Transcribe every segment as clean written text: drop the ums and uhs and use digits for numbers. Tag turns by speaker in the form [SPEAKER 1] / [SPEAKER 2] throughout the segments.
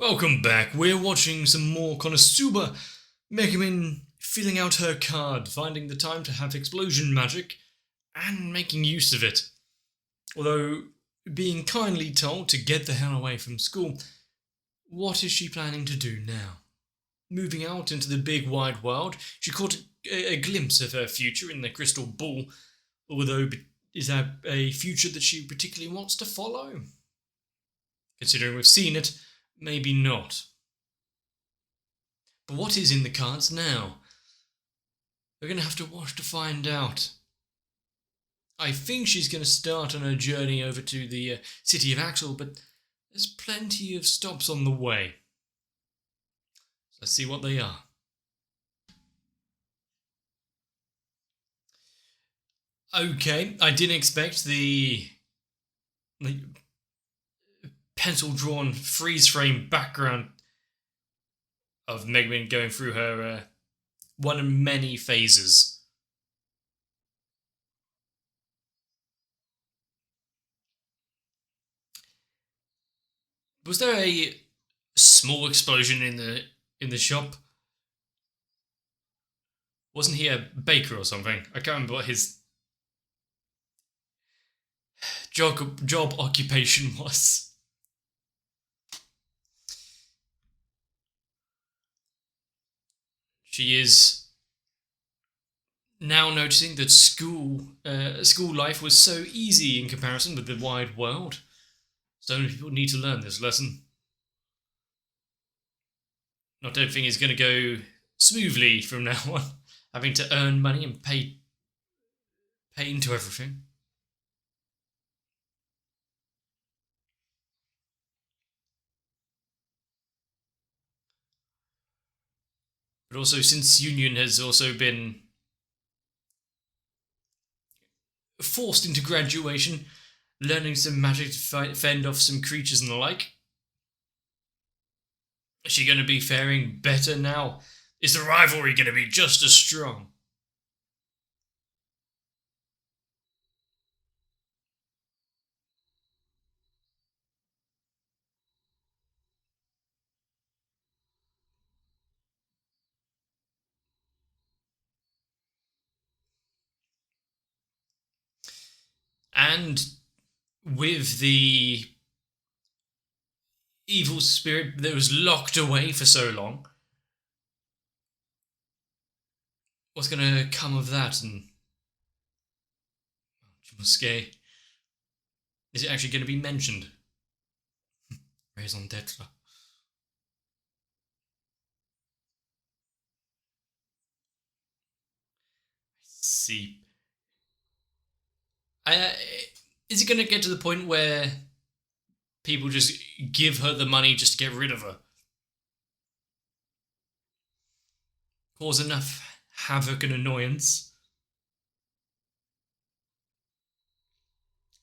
[SPEAKER 1] Welcome back. We're watching some more Konosuba. Megumin filling out her card, finding the time to have explosion magic, and making use of it. Although being kindly told to get the hell away from school, what is she planning to do now? Moving out into the big wide world, she caught a glimpse of her future in the crystal ball, although is that a future that she particularly wants to follow? Considering we've seen it, maybe not. But what is in the cards now? We're going to have to watch to find out. I think she's going to start on her journey over to the city of Axel, but there's plenty of stops on the way. So let's see what they are. Okay, I didn't expect the pencil-drawn freeze-frame background of Megumin going through her one of many phases. Was there a small explosion in the shop? Wasn't he a baker or something? I can't remember what his job occupation was. She is now noticing that school life was so easy in comparison with the wide world. So many people need to learn this lesson. Not everything is going to go smoothly from now on. Having to earn money and pay into everything. But also, since Union has also been forced into graduation, learning some magic to fend off some creatures and the like, is she going to be faring better now? Is the rivalry going to be just as strong? And with the evil spirit that was locked away for so long, what's going to come of that? And Chimusuke, is it actually going to be mentioned? Raison d'etre. See. Is it going to get to the point where people just give her the money just to get rid of her? Cause enough havoc and annoyance?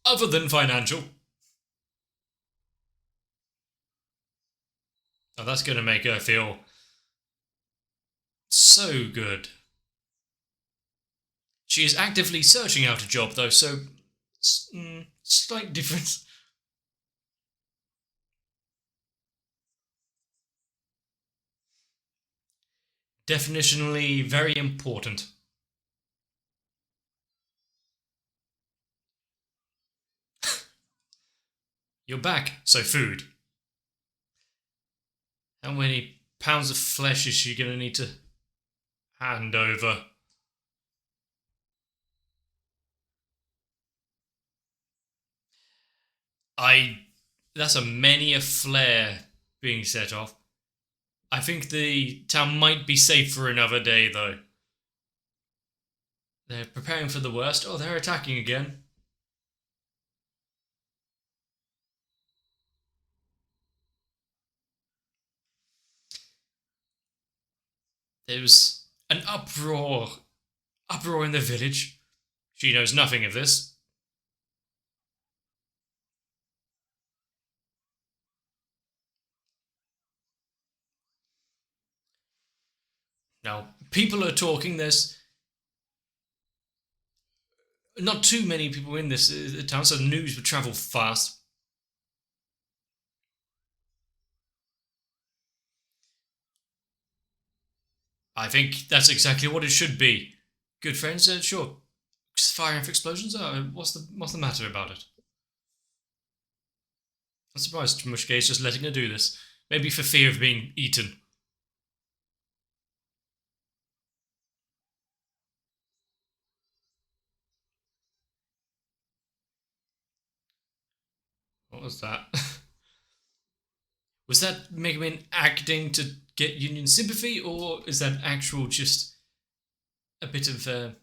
[SPEAKER 1] Other than financial. Oh, that's going to make her feel so good. She is actively searching out a job, though, so slight difference. Definitionally very important. You're back, so food. How many pounds of flesh is she going to need to hand over? That's many a flare being set off. I think the town might be safe for another day, though. They're preparing for the worst. Oh, they're attacking again. There's an uproar in the village. She knows nothing of this. Now, people are talking. There's not too many people in this town, so the news would travel fast. I think that's exactly what it should be. Good friends, sure. Firing off explosions? What's the matter about it? I'm surprised Mushke is just letting her do this. Maybe for fear of being eaten. What was that? Was that Megumin acting to get Union sympathy, or is that actual just a bit of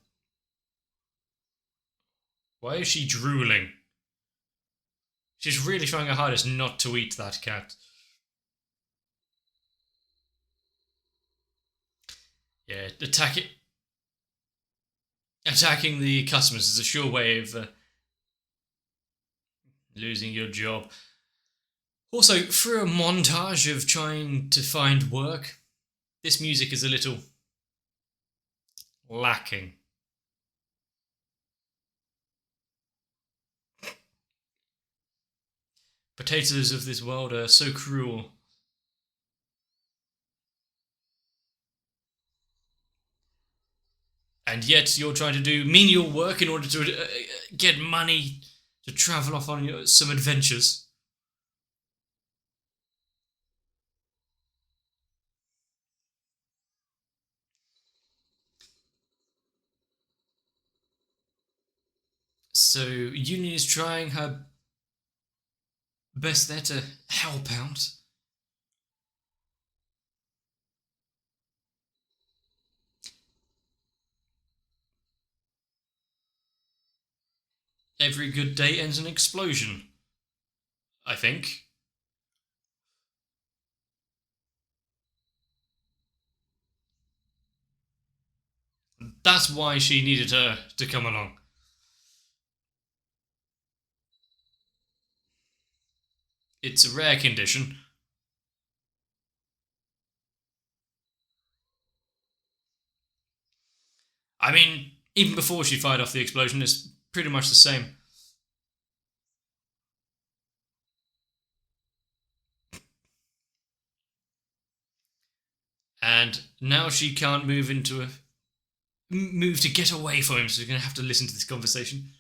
[SPEAKER 1] why is she drooling? She's really trying her hardest not to eat that cat. Yeah, attacking the customers is a sure way of losing your job. Also, through a montage of trying to find work, this music is a little lacking. Potatoes of this world are so cruel. And yet you're trying to do menial work in order to get money to travel off on some adventures. So Union is trying her best there to help out. Every good day ends in an explosion, I think. That's why she needed her to come along. It's a rare condition. I mean, even before she fired off the explosion, it's pretty much the same. And now she can't move to get away from him, so you're going to have to listen to this conversation.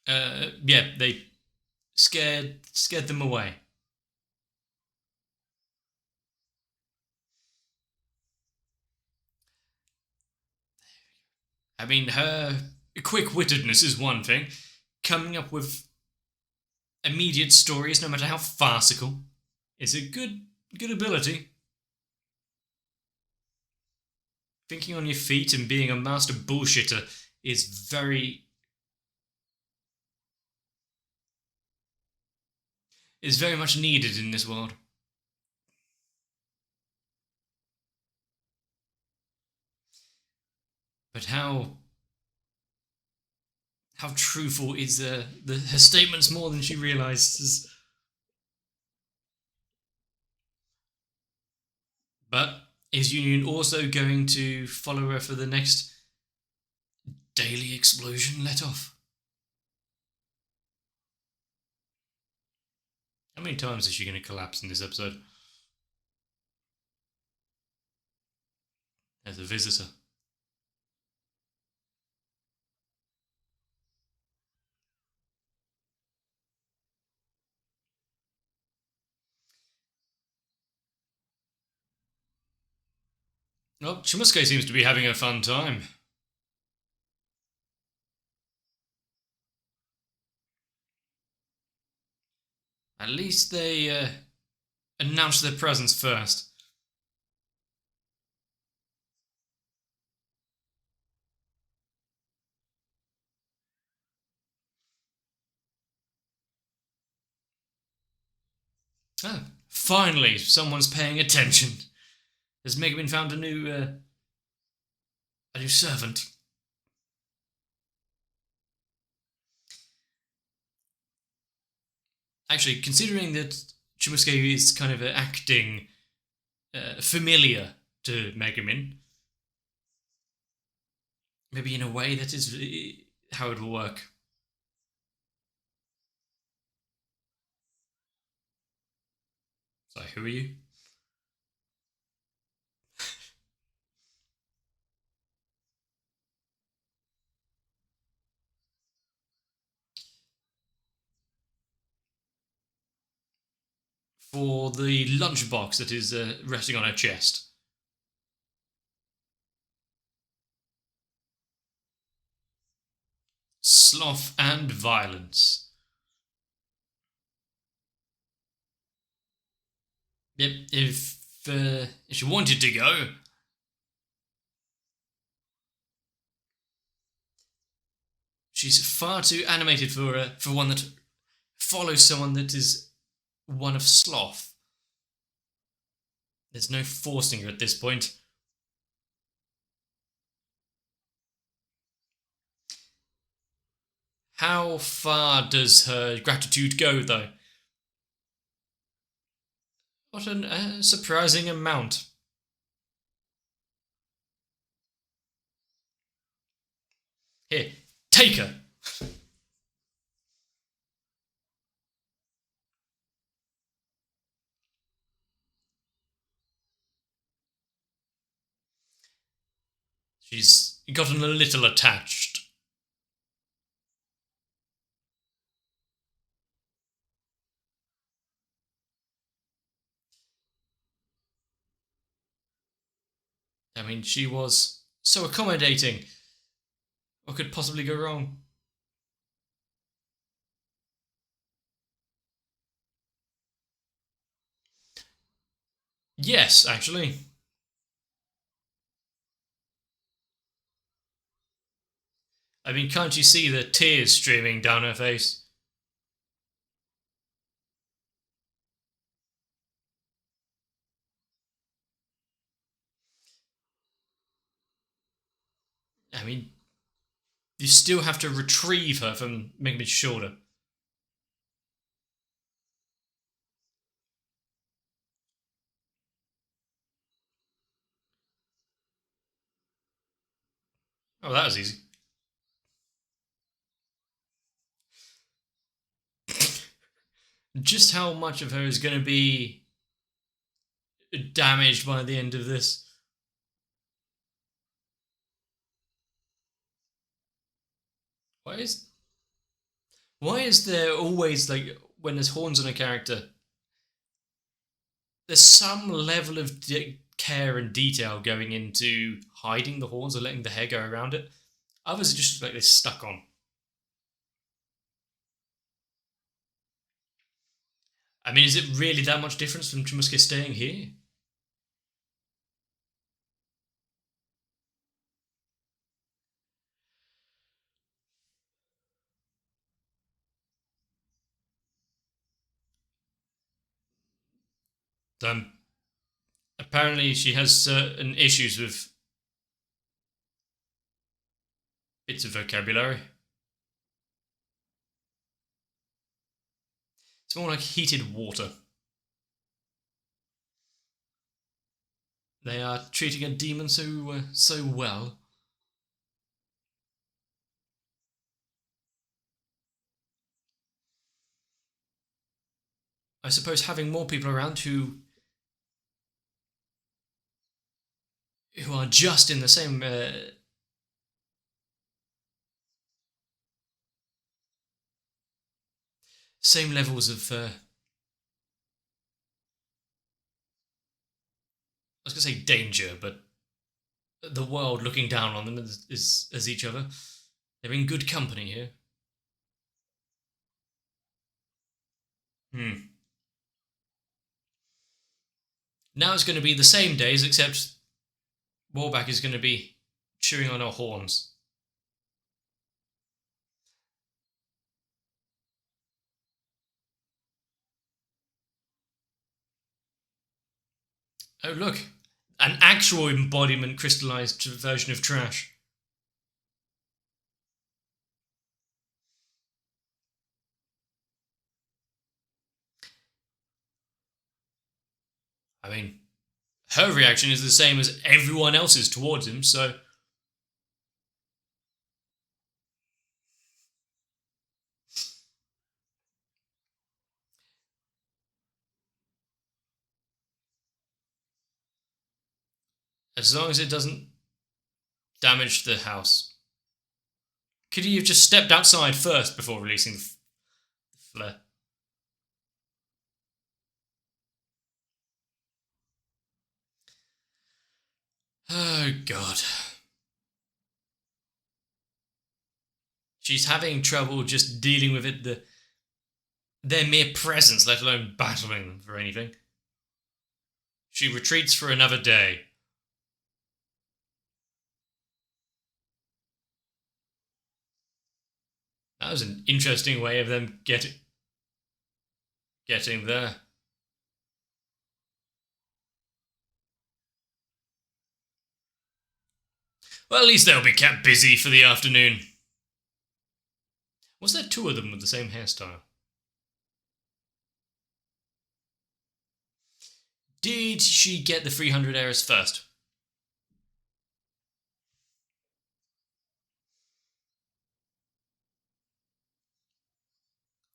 [SPEAKER 1] Yeah, they scared them away. I mean, her quick-wittedness is one thing. Coming up with immediate stories, no matter how farcical, is a good ability. Thinking on your feet and being a master bullshitter is very much needed in this world. But how truthful is her statements more than she realizes. But is Union also going to follow her for the next daily explosion let off? How many times is she going to collapse in this episode? As a visitor. Well, Shimosuke seems to be having a fun time. At least they announced their presence first. Ah, finally, someone's paying attention. Has Megumin found a new servant? Actually, considering that Shimosuke is kind of acting familiar to Megumin, maybe in a way that is how it will work. So, who are you? For the lunchbox that is resting on her chest. Sloth and violence. Yep, if she wanted to go, she's far too animated for one that follows someone that is one of sloth. There's no forcing her at this point. How far does her gratitude go, though? What a surprising amount. Here, take her. She's gotten a little attached. I mean, she was so accommodating. What could possibly go wrong? Yes, actually. I mean, can't you see the tears streaming down her face? I mean, you still have to retrieve her from Megami's shoulder. Oh, that was easy. Just how much of her is going to be damaged by the end of this? Why is why is there always like when there's horns on a character, there's some level of care and detail going into hiding the horns or letting the hair go around it. Others are just like they're stuck on. I mean, is it really that much difference from Chumusuke staying here? Um, Apparently, she has certain issues with bits of vocabulary. It's more like heated water. They are treating a demon so well. I suppose having more people around who are just in the same levels of I was going to say danger, but the world looking down on them as each other. They're in good company here. Hmm. Now it's going to be the same days, except Warback is going to be chewing on our horns. Oh, look. An actual embodiment crystallized version of trash. I mean, her reaction is the same as everyone else's towards him, so. As long as it doesn't damage the house. Could he have just stepped outside first before releasing the flare? Oh, God. She's having trouble just dealing with it, their mere presence, let alone battling them for anything. She retreats for another day. That was an interesting way of them getting there. Well, at least they'll be kept busy for the afternoon. Was there two of them with the same hairstyle? Did she get the 300 errors first?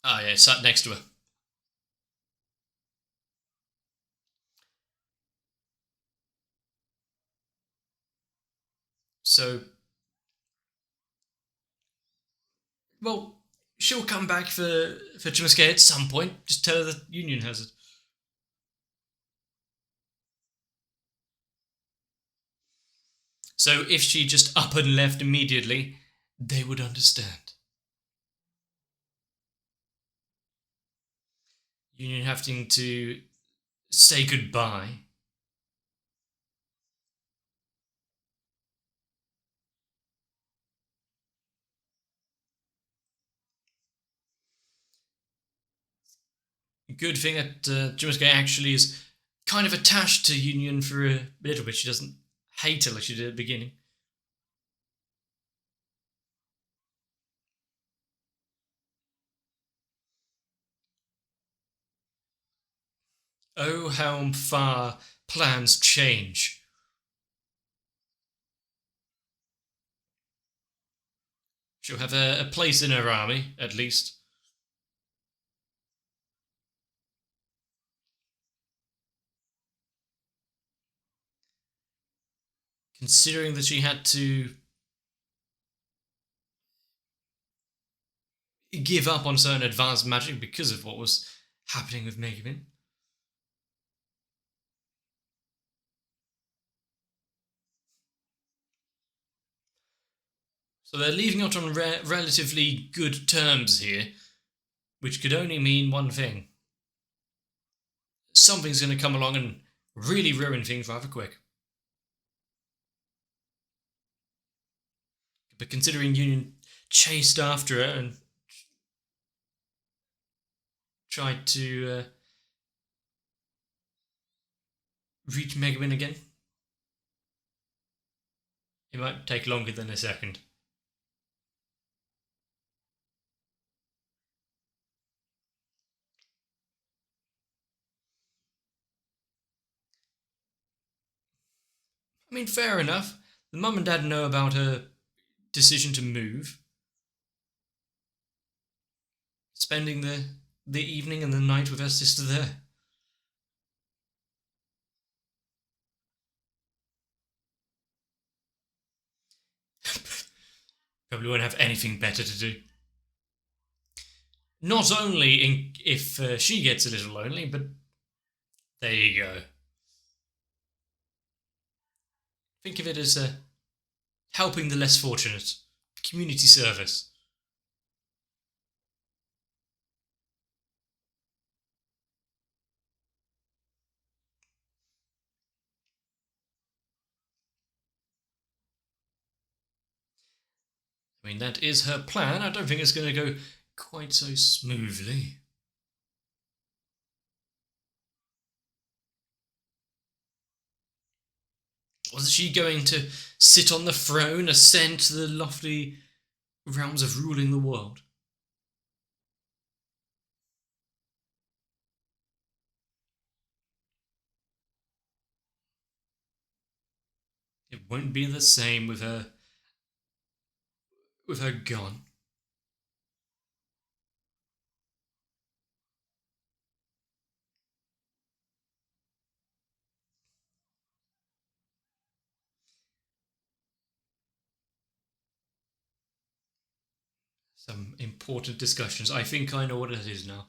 [SPEAKER 1] Ah, yeah, sat next to her. So, well, she'll come back for Chimasuke at some point. Just tell her the Union has it. So if she just up and left immediately, they would understand. Union having to say goodbye. Good thing that Chimasuke actually is kind of attached to Union for a little bit. She doesn't hate her like she did at the beginning. Oh, how far plans change. She'll have a place in her army, at least. Considering that she had to give up on certain advanced magic because of what was happening with Megumin. So they're leaving out on relatively good terms here, which could only mean one thing. Something's going to come along and really ruin things rather quick. But considering Union chased after her and tried to reach Megumin again, it might take longer than a second. I mean, fair enough. The mum and dad know about her decision to move. Spending the evening and the night with her sister there. Probably won't have anything better to do. Not only if she gets a little lonely, but there you go. Think of it as helping the less fortunate. Community service. I mean, that is her plan. I don't think it's going to go quite so smoothly. Was she going to sit on the throne, ascend to the lofty realms of ruling the world? It won't be the same with her gone. Some important discussions. I think I know what it is now.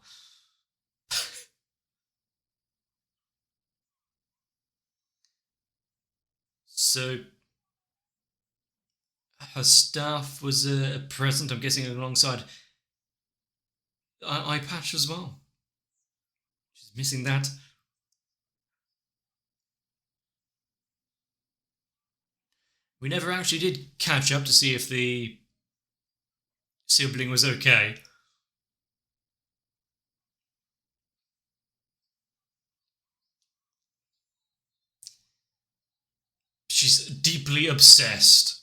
[SPEAKER 1] So, her staff was present, I'm guessing, alongside Eye Patch as well. She's missing that. We never actually did catch up to see if the sibling was okay. She's deeply obsessed.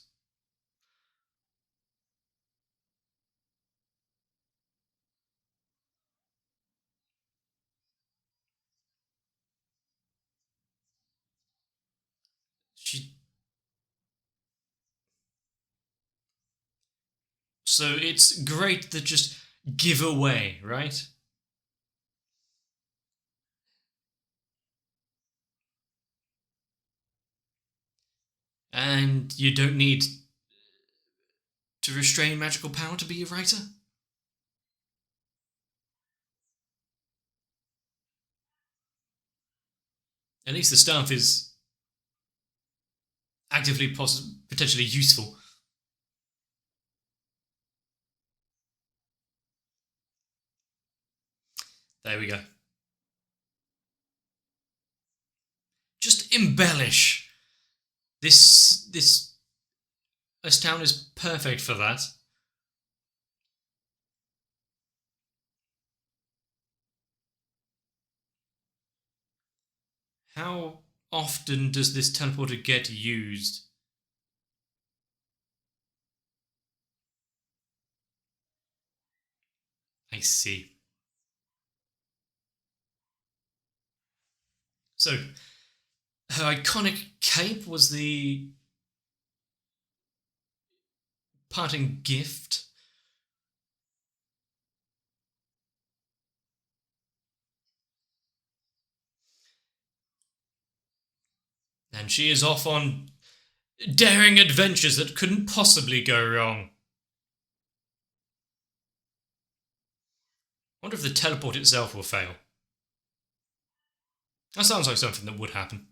[SPEAKER 1] So it's great that just give away, right? And you don't need to restrain magical power to be a writer? At least the staff is actively potentially useful. There we go. Just embellish. This town is perfect for that. How often does this teleporter get used? I see. So, her iconic cape was the parting gift. And she is off on daring adventures that couldn't possibly go wrong. I wonder if the teleport itself will fail. That sounds like something that would happen.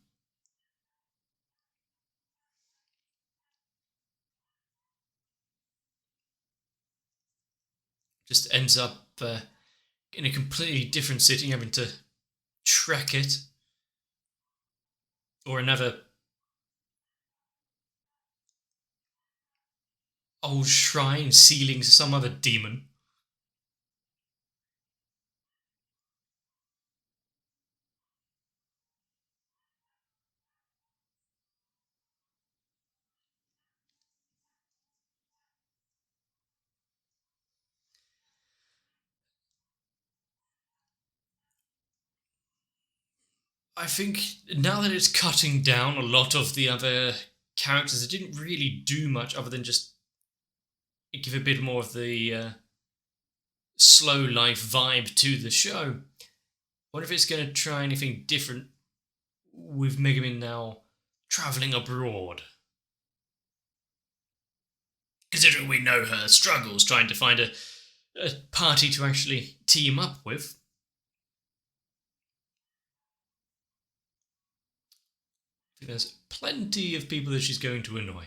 [SPEAKER 1] Just ends up in a completely different city, having to trek it. Or another old shrine sealing some other demon. I think now that it's cutting down a lot of the other characters, it didn't really do much other than just give a bit more of the slow life vibe to the show. I wonder if it's going to try anything different with Megumin now travelling abroad. Considering we know her struggles trying to find a party to actually team up with. I think there's plenty of people that she's going to annoy.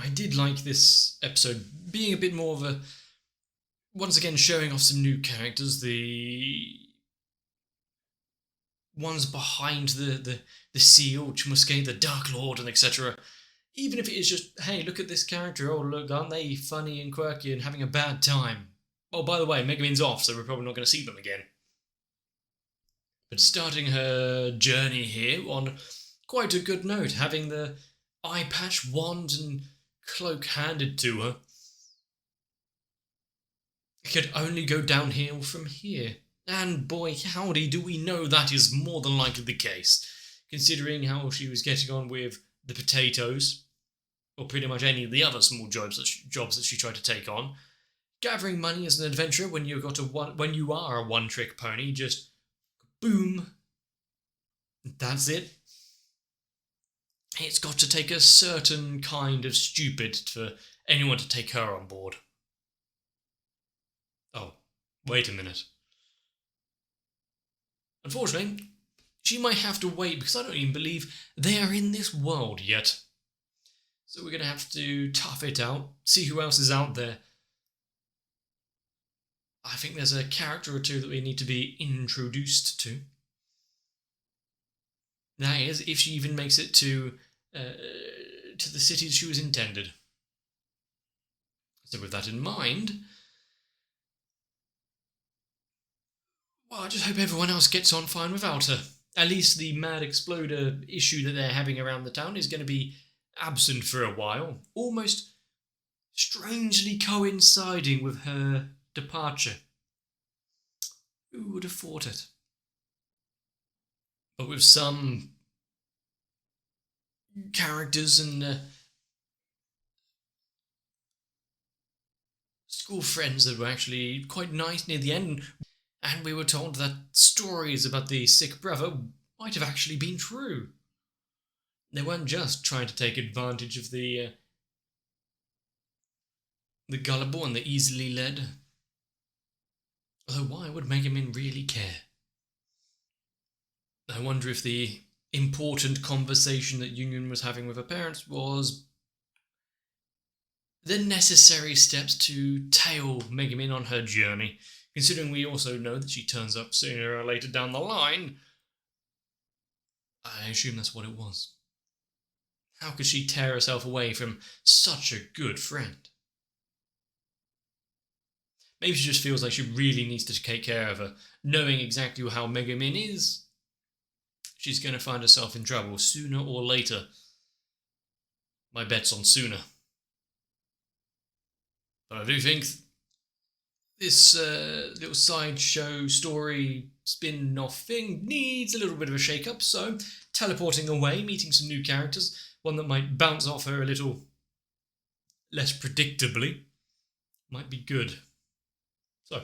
[SPEAKER 1] I did like this episode being a bit more of a, once again, showing off some new characters, the ones behind the seal, Chumusuke, the Dark Lord, and etc. Even if it is just, hey, look at this character, oh look, aren't they funny and quirky and having a bad time? Oh, by the way, Megumin's off, so we're probably not going to see them again. But starting her journey here on quite a good note, having the eye patch, wand, and cloak handed to her. It could only go downhill from here. And boy, howdy, do we know that is more than likely the case, considering how she was getting on with the potatoes, or pretty much any of the other small jobs that she tried to take on. Gathering money as an adventurer when you are a one-trick pony, just boom. That's it. it's got to take a certain kind of stupid for anyone to take her on board. Oh, wait a minute. Unfortunately, she might have to wait because I don't even believe they are in this world yet. So we're going to have to tough it out, see who else is out there. I think there's a character or two that we need to be introduced to. That is, if she even makes it to the cities she was intended. So with that in mind, well, I just hope everyone else gets on fine without her. At least the mad exploder issue that they're having around the town is going to be absent for a while, almost strangely coinciding with her departure. Who would have thought it? But with some characters and school friends that were actually quite nice near the end, and we were told that stories about the sick brother might have actually been true. They weren't just trying to take advantage of the gullible and the easily led. Although why would Megumin really care? I wonder if the important conversation that Union was having with her parents was the necessary steps to tail Megumin on her journey, considering we also know that she turns up sooner or later down the line. I assume that's what it was. How could she tear herself away from such a good friend? Maybe she just feels like she really needs to take care of her. Knowing exactly how Megumin is, she's going to find herself in trouble sooner or later. My bet's on sooner. But I do think this little sideshow story spin-off thing needs a little bit of a shake-up, so teleporting away, meeting some new characters, one that might bounce off her a little less predictably, might be good. So,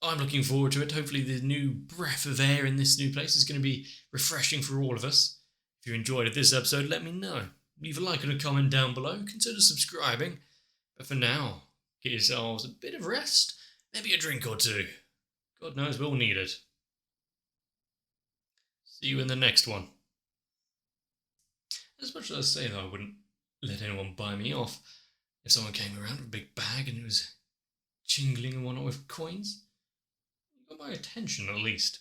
[SPEAKER 1] I'm looking forward to it. Hopefully the new breath of air in this new place is going to be refreshing for all of us. If you enjoyed this episode, let me know. Leave a like and a comment down below. Consider subscribing. But for now, get yourselves a bit of rest, maybe a drink or two. God knows we'll need it. See you in the next one. As much as I say that I wouldn't let anyone buy me off, if someone came around with a big bag and it was jingling and whatnot with coins, you got my attention at least.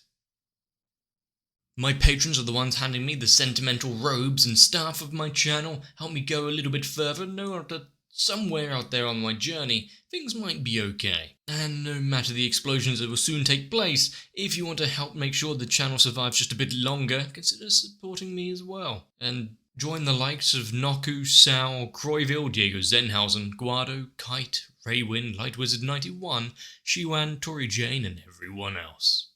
[SPEAKER 1] My patrons are the ones handing me the sentimental robes and staff of my channel, help me go a little bit further, know that somewhere out there on my journey, things might be okay. And no matter the explosions that will soon take place, if you want to help make sure the channel survives just a bit longer, consider supporting me as well. And join the likes of Noku, Sal, Croyville, Diego Zenhausen, Guado, Kite, Raywin, Light Wizard 91, Shiwan, Tori Jane, and everyone else.